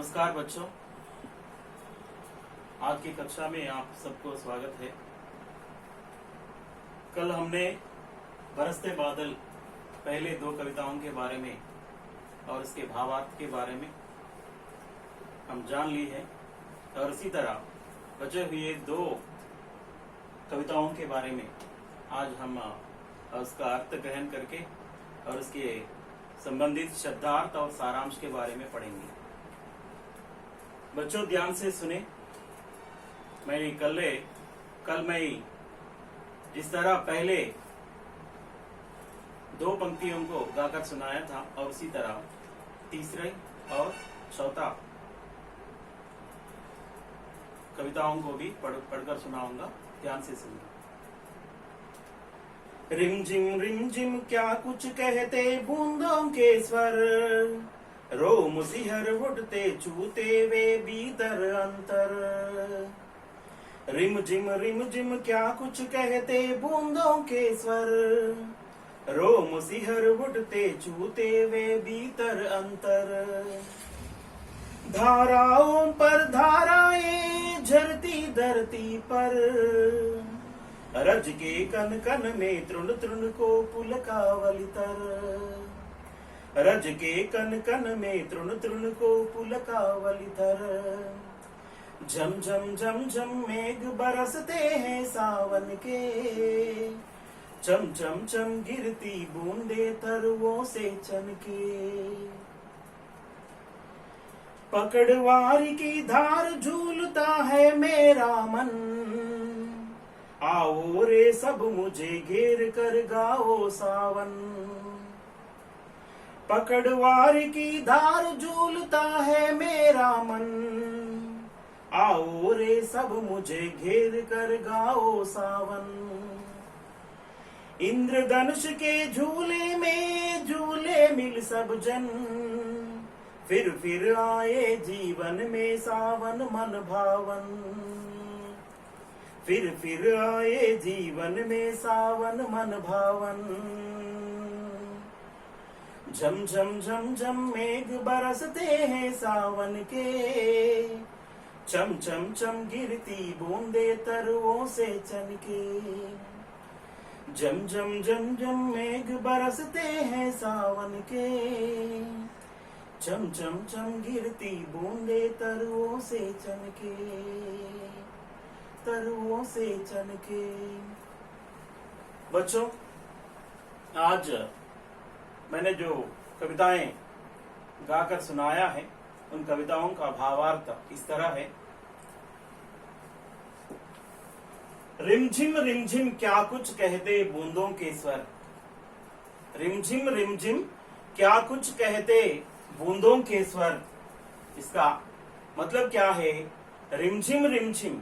नमस्कार बच्चों, आज की कक्षा में आप सबको स्वागत है। कल हमने बरसते बादल पहले दो कविताओं के बारे में और इसके भावार्थ के बारे में हम जान ली है और इसी तरह बचे हुए दो कविताओं के बारे में आज हम उसका अर्थ ग्रहण करके और उसके संबंधित शब्दार्थ और सारांश के बारे में पढ़ेंगे। बच्चों ध्यान से सुने। कल मैं जिस तरह पहले दो पंक्तियों को गाकर सुनाया था और उसी तरह तीसरे और चौथा कविताओं को भी पढ़कर सुनाऊंगा। ध्यान से सुनिए। रिमझिम क्या कुछ कहते बूंदों के स्वर, रोम सिहर उठते छूते वे भीतर अंतर। रिमझिम क्या कुछ कहते बूंदों के स्वर, रोम सिहर उठते छूते वे भीतर अंतर। धाराओं पर धाराएं झरती धरती पर, रज के कन कन में तृण तृण को पुलकावली तर। रज के कन कन में तृण तृण को पुलकावली तर। झम मेघ बरसते हैं सावन के, चम गिरती बूंदे तरुओं से चमके। पकड़वारी की धार झूलता है मेरा मन, आओ रे सब मुझे घेर कर गाओ सावन। पकड़वार की धार झूलता है मेरा मन, आओ रे सब मुझे घेर कर गाओ सावन। इंद्रधनुष के झूले में झूले मिल सब जन, फिर आए जीवन में सावन मन भावन। फिर आए जीवन में सावन मन भावन। झम मेघ बरसते हैं सावन के, चम गिरती बूंदे तरुओं से चमके। झम मेघ बरसते हैं सावन के, चम गिरती बूंदे तरुओं से चमके। तरुओं से चमके। बच्चों आज मैंने जो कविताएं गाकर सुनाया है उन कविताओं का भावार्थ इस तरह है। रिमझिम क्या कुछ कहते बूंदों के स्वर। रिमझिम क्या कुछ कहते बूंदों के स्वर। इसका मतलब क्या है? रिमझिम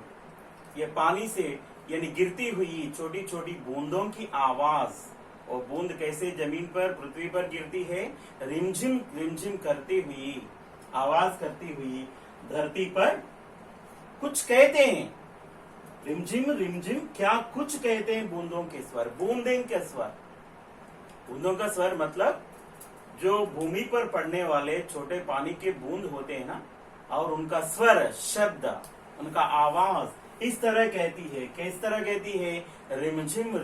ये पानी से यानी गिरती हुई छोटी छोटी बूंदों की आवाज। और बूंद कैसे जमीन पर पृथ्वी पर गिरती है? रिमझिम करती हुई आवाज करती हुई धरती पर कुछ कहते हैं। रिमझिम क्या कुछ कहते हैं बूंदों के स्वर। बूंदे के स्वर, बूंदों का स्वर मतलब जो भूमि पर पड़ने वाले छोटे पानी के बूंद होते हैं ना, और उनका स्वर शब्द उनका आवाज इस तरह कहती है। किस तरह कहती है? रिमझिम।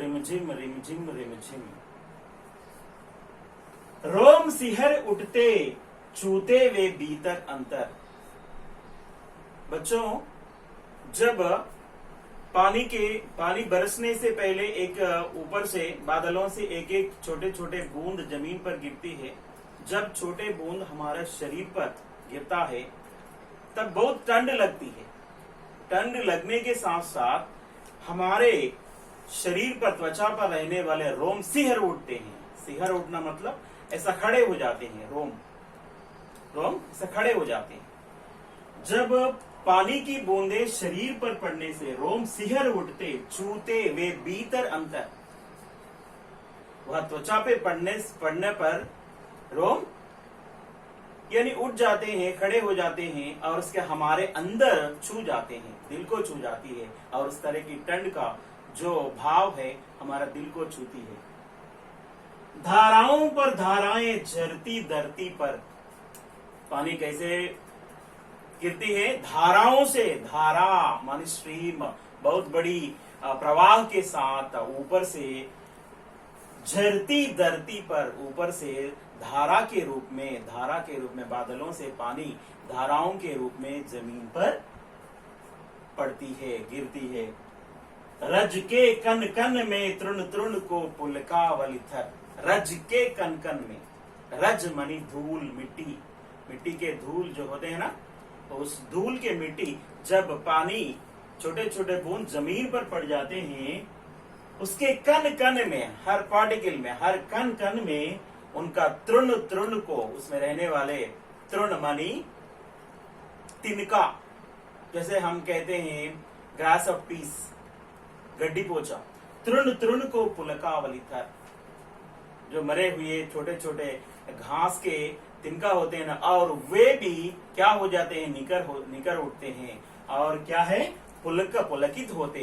रोम सिहर उठते छूते वे भीतर अंतर। बच्चों जब पानी बरसने से पहले एक ऊपर से बादलों से एक एक छोटे छोटे बूंद जमीन पर गिरती है, जब छोटे बूंद हमारे शरीर पर गिरता है तब बहुत ठंड लगती है। ठंड लगने के साथ साथ हमारे शरीर पर त्वचा पर रहने वाले रोम सिहर उठते हैं। सिहर उठना मतलब ऐसा खड़े हो जाते हैं। रोम ऐसा खड़े हो जाते हैं। जब पानी की बूंदे शरीर पर पड़ने से रोम सिहर उठते छूते वे भीतर अंतर। वह त्वचा पे पड़ने पर रोम यानी उठ जाते हैं, खड़े हो जाते हैं और उसके हमारे अंदर छू जाते हैं, दिल को छू जाती है। और उस तरह की ठंड का जो भाव है हमारा दिल को छूती है। धाराओं पर धाराएं झरती धरती पर। पानी कैसे गिरती है धाराओं से, धारा मान स्ट्रीम, बहुत बड़ी प्रवाह के साथ ऊपर से झरती धरती पर, ऊपर से धारा के रूप में बादलों से पानी धाराओं के रूप में जमीन पर पड़ती है, गिरती है। रज के कन कन में तृण तृण को पुलकावली थर, रज के कन कन में, रज मनी धूल, मिट्टी, मिट्टी के धूल जो होते हैं ना, तो उस धूल के मिट्टी जब पानी छोटे छोटे बूंद जमीन पर पड़ जाते हैं, उसके कन कन में, हर पार्टिकल में, हर कन कन में उनका तृण तृण को, उसमें रहने वाले तृण मानी तिनका, जैसे हम कहते हैं ग्रास ऑफ पीस, गड्डी पोचा, तृण तृण को पुलकावली थर, जो मरे हुए छोटे छोटे घास के तिनका होते हैं ना, और वे भी क्या हो जाते हैं, निकर उठते हैं, और क्या है, पुलकित होते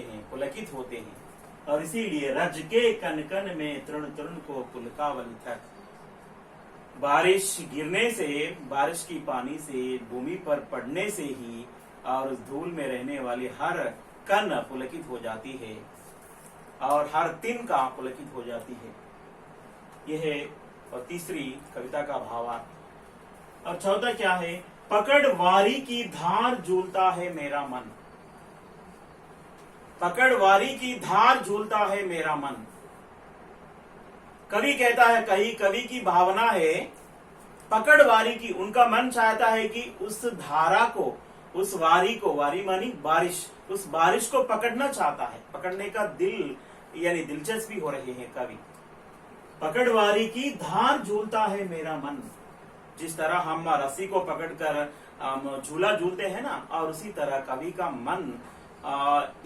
हैं। और इसीलिए रज के कन कन में तृण तृण को पुलकावली थर। बारिश गिरने से, बारिश की पानी से भूमि पर पड़ने से ही और उस धूल में रहने वाली हर कण पुलकित हो जाती है और हर तिनका पुलकित हो जाती है। यह है और तीसरी कविता का भावार्थ। और चौथा क्या है, पकड़ वारी की धार झूलता है मेरा मन, पकड़ वारी की धार झूलता है मेरा मन। कवि कहता है, कवि की भावना है पकड़ वारी की, उनका मन चाहता है कि उस धारा को, उस वारी को, वारी मानी बारिश, उस बारिश को पकड़ना चाहता है, पकड़ने का दिल यानी दिलचस्पी हो रही है कवि। पकड़ वारी की धार झूलता है मेरा मन, जिस तरह हम रस्सी को पकड़कर झूला झूलते हैं ना, और उसी तरह कवि का मन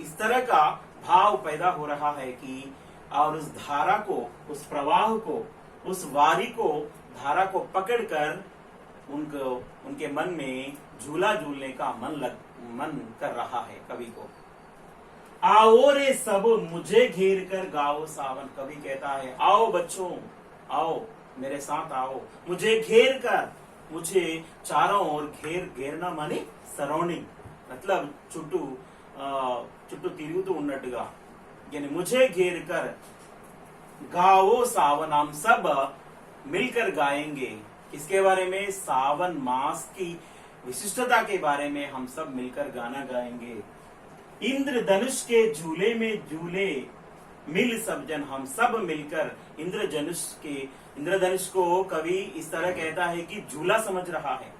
इस तरह का भाव पैदा हो रहा है कि और उस धारा को, उस प्रवाह को, उस वारी को, धारा को पकड़कर उनके मन में झूला झूलने का मन कर रहा है कवि को। आओ रे सब मुझे घेर कर गाओ सावन, कवि कहता है आओ बच्चों, आओ मेरे साथ आओ, मुझे घेर कर, मुझे चारों ओर घेरना माने सराउंडिंग, मतलब చుట్టూ తిరుగుతూ ఉన్నట్టుగా, यानी मुझे घेर कर गाओ सावन, हम सब मिलकर गाएंगे। किसके बारे में, सावन मास की विशिष्टता के बारे में हम सब मिलकर गाना गाएंगे। इंद्रधनुष के झूले में झूले मिल सब जन, हम सब मिलकर इंद्रधनुष को कवि इस तरह कहता है कि झूला समझ रहा है।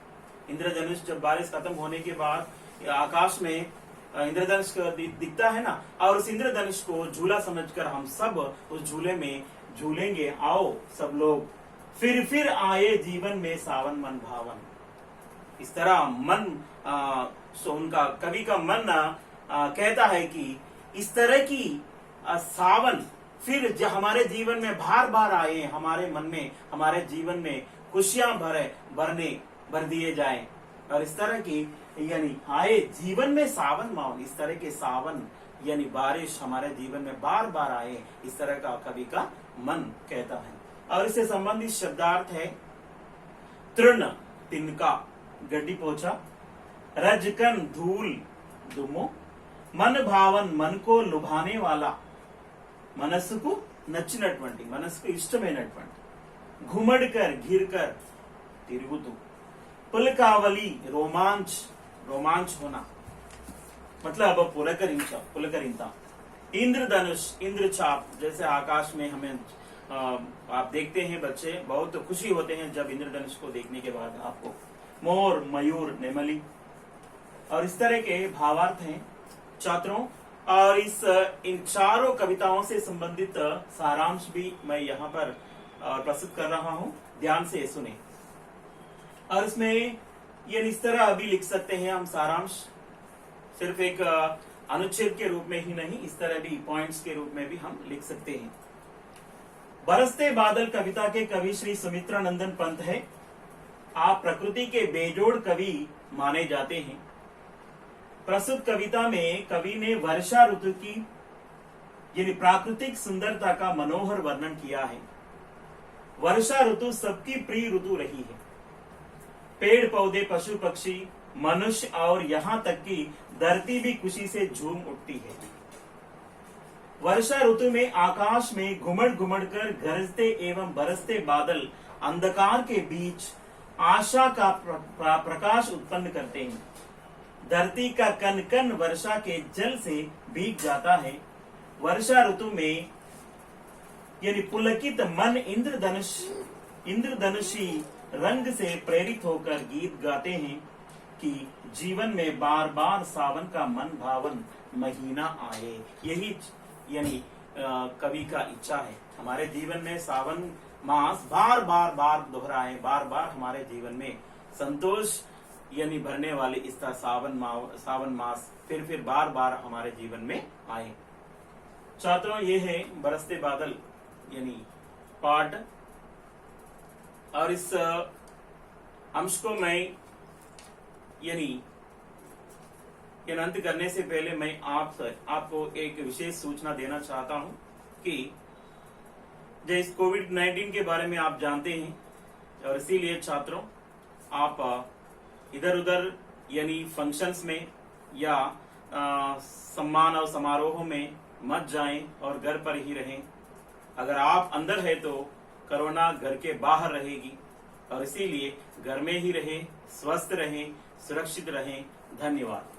इंद्रधनुष जब बारिश खत्म होने के बाद आकाश में इंद्रधनुष दिखता है ना, और उस इंद्रधनुष को झूला समझकर हम सब उस झूले में झूलेंगे। आओ सब लोग, फिर आए जीवन में सावन मन भावन। इस तरह मन उनका कवि का मन कहता है कि इस तरह की सावन फिर हमारे जीवन में बार आए, हमारे मन में, हमारे जीवन में खुशियां भर दिए जाएं, और इस तरह की यानी आए जीवन में सावन मावन, इस तरह के सावन यानी बारिश हमारे जीवन में बार आए, इस तरह का कवि का मन कहता है। और इससे संबंधित शब्दार्थ है तृण तिनका, गड्डी पोछा, रजकन धूल दुमो, मन भावन मन को लुभाने वाला, మనస్సుకు నచ్చినటువంటి, మనస్సుకు ఇష్టమైనటువంటి, घुमड़कर घिरकर तिरुगुतु, पुलकावली रोमांच होना, मतलब पुलकरिंता, इंद्रधनुष इंद्रचाप, जैसे आकाश में हमें आप देखते हैं बच्चे बहुत खुशी होते हैं जब इंद्रधनुष को देखने के बाद आपको, मोर मयूर नेमली, और इस तरह के भावार्थ हैं छात्रों। और इन चारों कविताओं से संबंधित सारांश भी मैं यहाँ पर प्रस्तुत कर रहा हूँ, ध्यान से सुने। और इसमें ये इस तरह अभी लिख सकते हैं हम सारांश, सिर्फ एक अनुच्छेद के रूप में ही नहीं, इस तरह भी पॉइंट्स के रूप में भी हम लिख सकते हैं। बरसते बादल कविता के कवि श्री सुमित्रानंदन पंत है। आप प्रकृति के बेजोड़ कवि माने जाते हैं। प्रस्तुत कविता में कवि ने वर्षा ऋतु की यानी प्राकृतिक सुंदरता का मनोहर वर्णन किया है। वर्षा ऋतु सबकी प्रिय ऋतु रही है। पेड़ पौधे पशु पक्षी मनुष्य और यहाँ तक कि धरती भी खुशी से झूम उठती है। वर्षा ऋतु में आकाश में घुमड़ घुमड़ कर गरजते एवं बरसते बादल अंधकार के बीच आशा का प्रकाश उत्पन्न करते हैं। धरती का कण कण वर्षा के जल से भीग जाता है। वर्षा ऋतु में यानी पुलकित मन इंद्रधनुषी रंग से प्रेरित होकर गीत गाते हैं कि जीवन में बार बार सावन का मन भावन महीना आए। यही यानी कवि का इच्छा है, हमारे जीवन में सावन मास बार बार दोहराए, बार बार हमारे जीवन में संतोष यानी भरने वाले इस तरह सावन मास फिर बार बार हमारे जीवन में आए। छात्रों, ये है बरसते बादल यानी पाठ, और इस अंश को मैं यानी अंत करने से पहले मैं आपको एक विशेष सूचना देना चाहता हूं कि जैसे कोविड-19 के बारे में आप जानते हैं, और इसीलिए छात्रों आप इधर उधर यानी फंक्शंस में या सम्मान और समारोहों में मत जाएं और घर पर ही रहें। अगर आप अंदर है तो कोरोना घर के बाहर रहेगी, और इसीलिए घर में ही रहें, स्वस्थ रहें, सुरक्षित रहें। धन्यवाद।